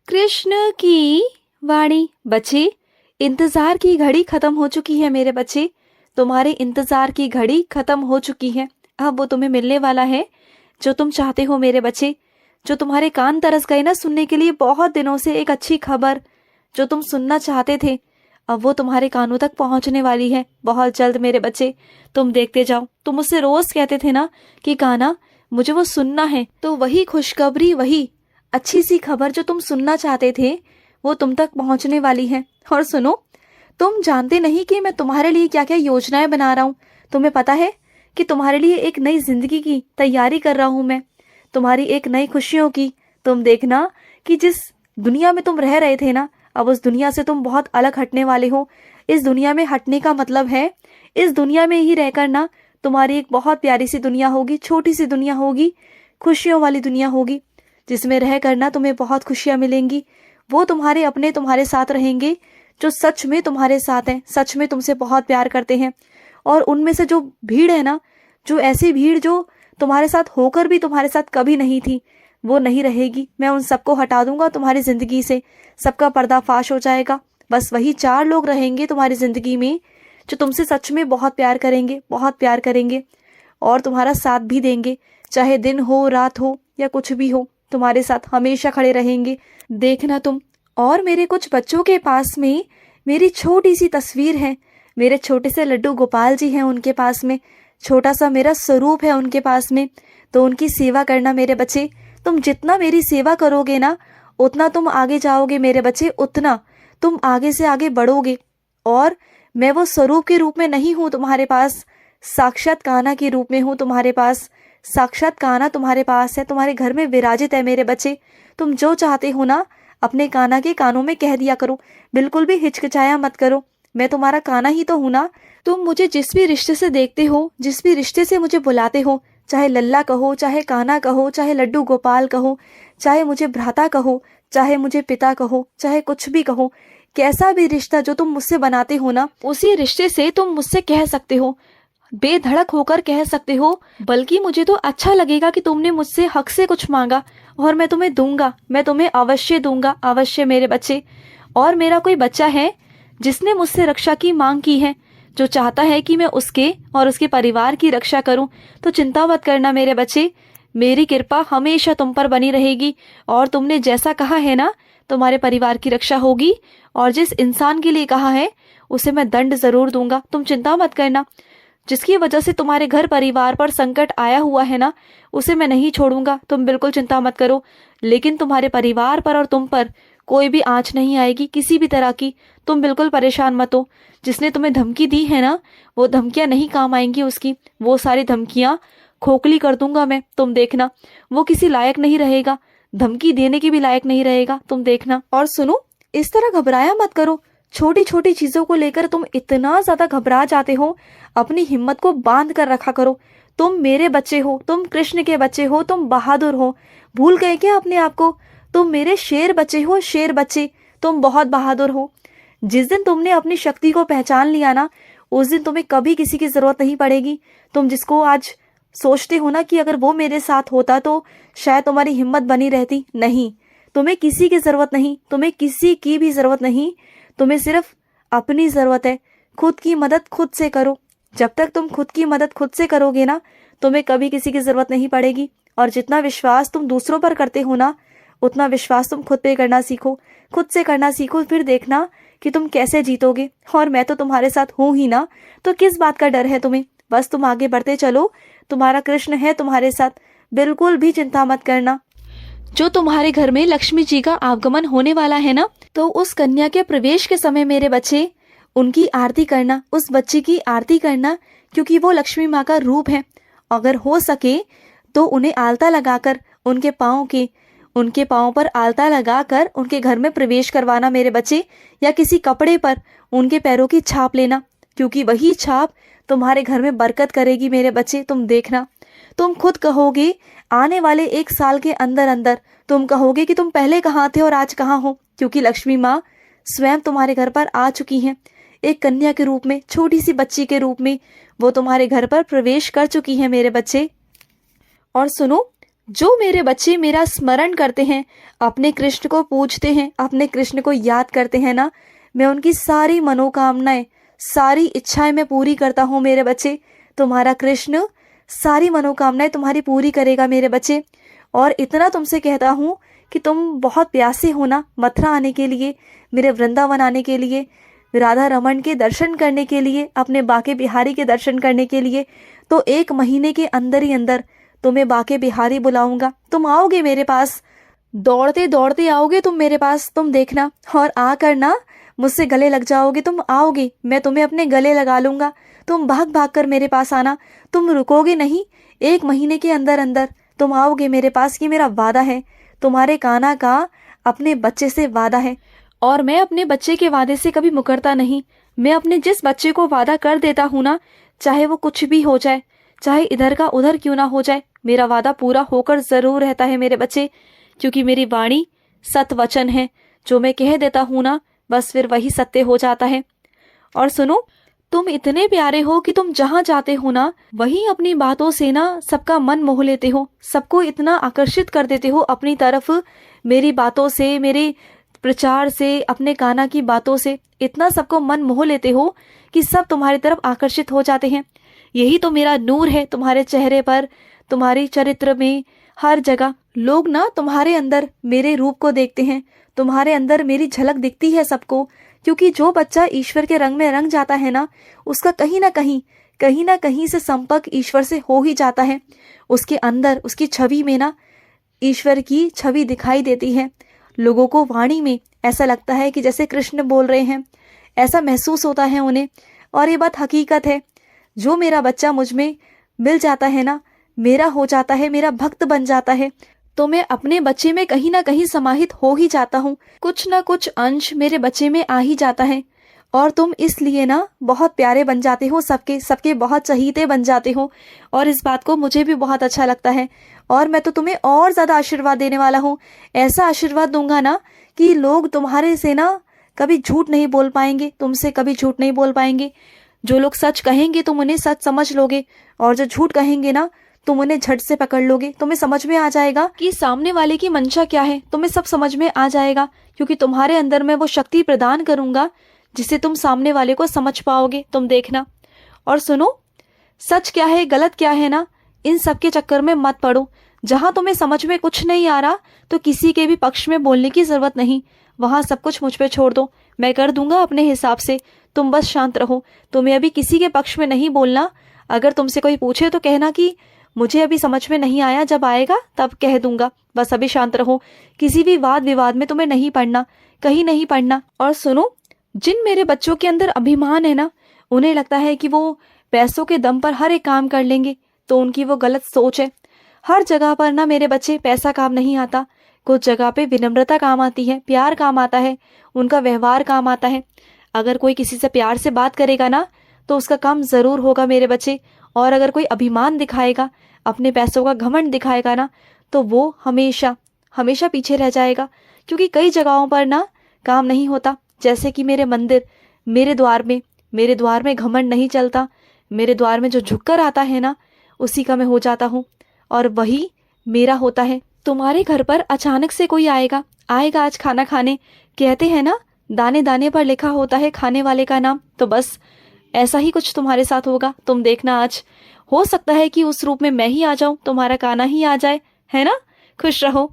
कृष्ण की वाणी। बच्चे, इंतजार की घड़ी खत्म हो चुकी है मेरे बच्चे। तुम्हारे इंतजार की घड़ी खत्म हो चुकी है। अब वो तुम्हें मिलने वाला है जो तुम चाहते हो मेरे बच्चे। जो तुम्हारे कान तरस गए ना सुनने के लिए बहुत दिनों से एक अच्छी खबर जो तुम सुनना चाहते थे, अब वो तुम्हारे कानों तक पहुंचने वाली है बहुत जल्द मेरे बच्चे। तुम देखते जाओ। तुम मुझसे रोज कहते थे ना कि कान्हा मुझे वो सुनना है, तो वही खुशखबरी, वही अच्छी सी खबर जो तुम सुनना चाहते थे वो तुम तक पहुंचने वाली है। और सुनो, तुम जानते नहीं कि मैं तुम्हारे लिए क्या क्या योजनाएं बना रहा हूँ। तुम्हें पता है कि तुम्हारे लिए एक नई जिंदगी की तैयारी कर रहा हूँ मैं, तुम्हारी एक नई खुशियों की। तुम देखना कि जिस दुनिया में तुम रह रहे थे ना, अब उस दुनिया से तुम बहुत अलग हटने वाले हो। इस दुनिया में हटने का मतलब है इस दुनिया में ही रहकर ना तुम्हारी एक बहुत प्यारी सी दुनिया होगी, छोटी सी दुनिया होगी, खुशियों वाली दुनिया होगी, जिसमें रह कर ना तुम्हें बहुत खुशियां मिलेंगी। वो तुम्हारे अपने तुम्हारे साथ रहेंगे जो सच में तुम्हारे साथ हैं, सच में तुमसे बहुत प्यार करते हैं। और उनमें से जो भीड़ है ना, जो ऐसी भीड़ जो तुम्हारे साथ होकर भी तुम्हारे साथ कभी नहीं थी, वो नहीं रहेगी। मैं उन सबको हटा दूंगा तुम्हारी जिंदगी से, सबका पर्दाफाश हो जाएगा। बस वही 4 लोग रहेंगे तुम्हारी जिंदगी में जो तुमसे सच में बहुत प्यार करेंगे, बहुत प्यार करेंगे और तुम्हारा साथ भी देंगे, चाहे दिन हो, रात हो या कुछ भी हो, तुम्हारे साथ हमेशा खड़े रहेंगे। देखना तुम। और मेरे कुछ बच्चों के पास में मेरी छोटी सी तस्वीर है, मेरे छोटे से लड्डू गोपाल जी हैं उनके पास में, छोटा सा मेरा स्वरूप है उनके पास में। तो उनकी सेवा करना मेरे बच्चे। तुम जितना मेरी सेवा करोगे ना, उतना तुम आगे जाओगे मेरे बच्चे, उतना तुम आगे से आगे बढ़ोगे। और मैं वो स्वरूप के रूप में नहीं हूँ तुम्हारे पास, साक्षात कान्हा के रूप में हूँ तुम्हारे पास। साक्षात कान्हा तुम्हारे पास है, तुम्हारे घर में विराजित है मेरे बच्चे। तुम जो चाहते हो ना अपने कान्हा के कानों में कह दिया करो, बिल्कुल भी हिचकिचाया मत करो। मैं तुम्हारा कान्हा ही तो हूं ना। तुम मुझे जिस भी रिश्ते से देखते हो, जिस भी रिश्ते से मुझे बुलाते हो, चाहे लल्ला कहो, चाहे कान्हा कहो, चाहे लड्डू गोपाल कहो, चाहे मुझे भ्राता कहो, चाहे मुझे पिता कहो, चाहे कुछ भी कहो, कैसा भी रिश्ता जो तुम मुझसे बनाते हो ना, उसी रिश्ते से तुम मुझसे कह सकते हो, बेधड़क होकर कह सकते हो। बल्कि मुझे तो अच्छा लगेगा कि तुमने मुझसे हक से कुछ मांगा और मैं तुम्हें दूंगा, मैं तुम्हें अवश्य दूंगा, अवश्य मेरे बच्चे। और मेरा कोई बच्चा है जिसने मुझसे रक्षा की मांग की है, जो चाहता है कि मैं उसके और उसके परिवार की रक्षा करूं, तो चिंता मत करना मेरे बच्चे। मेरी कृपा हमेशा तुम पर बनी रहेगी और तुमने जैसा कहा है ना, तुम्हारे परिवार की रक्षा होगी। और जिस इंसान के लिए कहा है उसे मैं दंड जरूर दूंगा, तुम चिंता मत करना। जिसकी वजह से तुम्हारे घर परिवार पर संकट आया हुआ है ना, उसे मैं नहीं छोड़ूंगा, तुम बिल्कुल चिंता मत करो। लेकिन तुम्हारे परिवार पर और तुम पर कोई भी आंच नहीं आएगी किसी भी तरह की, तुम बिल्कुल परेशान मत हो। जिसने तुम्हें धमकी दी है ना, वो धमकियां नहीं काम आएंगी उसकी, वो सारी धमकियां खोखली कर दूंगा मैं, तुम देखना। वो किसी लायक नहीं रहेगा, धमकी देने की भी लायक नहीं रहेगा, तुम देखना। और सुनो, इस तरह घबराया मत करो। छोटी छोटी चीजों को लेकर तुम इतना ज्यादा घबरा जाते हो, अपनी हिम्मत को बांध कर रखा करो। तुम मेरे बच्चे हो, तुम कृष्ण के बच्चे हो, तुम बहादुर हो। भूल गए क्या अपने आप को? तुम मेरे शेर बच्चे हो, शेर बच्चे, तुम बहुत बहादुर हो। जिस दिन तुमने अपनी शक्ति को पहचान लिया ना, उस दिन तुम्हें कभी किसी की जरूरत नहीं पड़ेगी। तुम जिसको आज सोचते हो ना कि अगर वो मेरे साथ होता तो शायद तुम्हारी हिम्मत बनी रहती, नहीं, तुम्हें किसी की जरूरत नहीं, तुम्हें किसी की भी जरूरत नहीं। तुम्हें सिर्फ अपनी जरूरत है। खुद की मदद खुद से करो। जब तक तुम खुद की मदद खुद से करोगे ना, तुम्हें कभी किसी की जरूरत नहीं पड़ेगी। और जितना विश्वास तुम दूसरों पर करते हो ना, उतना विश्वास तुम खुद पे करना सीखो, खुद से करना सीखो, फिर देखना कि तुम कैसे जीतोगे। और मैं तो तुम्हारे साथ हूं ही ना, तो किस बात का डर है तुम्हें? बस तुम आगे बढ़ते चलो, तुम्हारा कृष्ण है तुम्हारे साथ, बिल्कुल भी चिंता मत करना। जो तुम्हारे घर में लक्ष्मी जी का आगमन होने वाला है ना, तो उस कन्या के प्रवेश के समय मेरे बच्चे उनकी आरती करना, उस बच्चे की आरती करना, क्योंकि वो लक्ष्मी माँ का रूप है। अगर हो सके तो उन्हें आलता लगाकर उनके पाँव पर आलता लगाकर उनके घर में प्रवेश करवाना मेरे बच्चे, या किसी कपड़े पर उनके पैरों की छाप लेना, क्योंकि वही छाप तुम्हारे घर में बरकत करेगी मेरे बच्चे, तुम देखना। तुम खुद कहोगे आने वाले 1 साल के अंदर अंदर तुम कहोगे कि तुम पहले कहाँ थे और आज कहाँ हो, क्योंकि लक्ष्मी माँ स्वयं तुम्हारे घर पर आ चुकी हैं। एक कन्या के रूप में, छोटी सी बच्ची के रूप में वो तुम्हारे घर पर प्रवेश कर चुकी है मेरे बच्चे। और सुनो, जो मेरे बच्चे मेरा स्मरण करते हैं, अपने कृष्ण को पूजते हैं, अपने कृष्ण को याद करते हैं ना, मैं उनकी सारी मनोकामनाएं, सारी इच्छाएं मैं पूरी करता हूँ मेरे बच्चे। तुम्हारा कृष्ण सारी मनोकामनाएं तुम्हारी पूरी करेगा मेरे बच्चे। और इतना तुमसे कहता हूँ कि तुम बहुत प्यासे हो ना मथुरा आने के लिए, मेरे वृंदावन आने के लिए, राधा रमन के दर्शन करने के लिए, अपने बाके बिहारी के दर्शन करने के लिए, तो 1 महीने के अंदर ही अंदर तुम्हें बाके बिहारी बुलाऊंगा। तुम आओगे मेरे पास, दौड़ते दौड़ते आओगे तुम मेरे पास, तुम देखना। और आकर ना मुझसे गले लग जाओगे, तुम आओगे, मैं तुम्हें अपने गले लगा लूंगा। तुम भाग भाग कर मेरे पास आना, तुम रुकोगे नहीं। 1 महीने के अंदर अंदर तुम आओगे मेरे पास, ये मेरा वादा है, तुम्हारे कान्हा का अपने बच्चे से वादा है। और मैं अपने बच्चे के वादे से कभी मुकरता नहीं। मैं अपने जिस बच्चे को वादा कर देता हूँ ना, चाहे वो कुछ भी हो जाए, चाहे इधर का उधर क्यों ना हो जाए, मेरा वादा पूरा होकर जरूर रहता है मेरे बच्चे। क्योंकि मेरी वाणी सत वचन है, जो मैं कह देता हूँ ना, बस फिर वही सत्य हो जाता है। और सुनो, तुम इतने प्यारे हो कि तुम जहाँ जाते हो ना, वहीं अपनी बातों से ना सबका मन मोह लेते हो, सबको इतना आकर्षित कर देते हो अपनी तरफ, मेरी बातों से, मेरे प्रचार से, अपने कान्हा की बातों से इतना सबको मन मोह लेते हो कि सब तुम्हारी तरफ आकर्षित हो जाते हैं। यही तो मेरा नूर है तुम्हारे चेहरे पर, तुम्हारे चरित्र में, हर जगह लोग ना तुम्हारे अंदर मेरे रूप को देखते हैं, तुम्हारे अंदर मेरी झलक दिखती है सबको। क्योंकि जो बच्चा ईश्वर के रंग में रंग जाता है ना, उसका कहीं ना कहीं से संपर्क ईश्वर से हो ही जाता है। उसके अंदर, उसकी छवि में ना ईश्वर की छवि दिखाई देती है। लोगों को वाणी में ऐसा लगता है कि जैसे कृष्ण बोल रहे हैं, ऐसा महसूस होता है उन्हें। और ये बात हकीकत है, जो मेरा बच्चा मुझ में मिल जाता है ना, मेरा हो जाता है, मेरा भक्त बन जाता है, तो मैं अपने बच्चे में कहीं ना कहीं समाहित हो ही जाता हूँ। कुछ ना कुछ अंश मेरे बच्चे में आ ही जाता है। और तुम इसलिए ना बहुत प्यारे बन जाते हो, सबके सबके बहुत चहीते बन जाते हो। और इस बात को मुझे भी बहुत अच्छा लगता है। और मैं तो तुम्हें और ज्यादा आशीर्वाद देने वाला हूँ। ऐसा आशीर्वाद दूंगा ना कि लोग तुम्हारे से ना कभी झूठ नहीं बोल पाएंगे, तुमसे कभी झूठ नहीं बोल पाएंगे। जो लोग सच कहेंगे तुम उन्हें सच समझ लोगे, और जो झूठ कहेंगे ना तुम उन्हें झट से पकड़ लोगे। तुम्हें समझ में आ जाएगा कि सामने वाले की मंशा क्या है, तुम्हें सब समझ में आ जाएगा। क्योंकि तुम्हारे अंदर मैं वो शक्ति प्रदान करूंगा जिससे तुम सामने वाले को समझ पाओगे, तुम देखना। और सुनो, सच क्या है गलत क्या है ना, इन सब के चक्कर में मत पड़ो। जहां तुम्हें समझ में कुछ नहीं आ रहा तो किसी के भी पक्ष में बोलने की जरूरत नहीं, वहां सब कुछ मुझ पे छोड़ दो, मैं कर दूंगा अपने हिसाब से। तुम बस शांत रहो, तुम्हें अभी किसी के पक्ष में नहीं बोलना। अगर तुमसे कोई पूछे तो कहना कि मुझे अभी समझ में नहीं आया, जब आएगा तब कह दूंगा। बस अभी शांत रहो, किसी भी वाद विवाद में तुम्हें नहीं पड़ना, कहीं नहीं पड़ना। और सुनो, जिन मेरे बच्चों के अंदर अभिमान है ना, उन्हें लगता है कि वो पैसों के दम पर हर एक काम कर लेंगे, तो उनकी वो गलत सोच है। हर जगह पर ना मेरे बच्चे पैसा काम नहीं आता, कुछ जगह पे विनम्रता काम आती है, प्यार काम आता है, उनका व्यवहार काम आता है। अगर कोई किसी से प्यार से बात करेगा ना तो उसका काम जरूर होगा मेरे बच्चे। और अगर कोई अभिमान दिखाएगा, अपने पैसों का घमंड दिखाएगा ना, तो वो हमेशा हमेशा पीछे रह जाएगा। क्योंकि कई जगहों पर ना काम नहीं होता, जैसे कि मेरे मंदिर, मेरे द्वार में घमंड नहीं चलता। मेरे द्वार में जो झुककर आता है ना, उसी का मैं हो जाता हूँ, और वही मेरा होता है। तुम्हारे घर पर अचानक से कोई आएगा आज खाना खाने, कहते हैं ना दाने दाने पर लिखा होता है खाने वाले का नाम, तो बस ऐसा ही कुछ तुम्हारे साथ होगा। तुम देखना, आज हो सकता है कि उस रूप में मैं ही आ जाऊं, तुम्हारा कान्हा ही आ जाए, है ना। खुश रहो।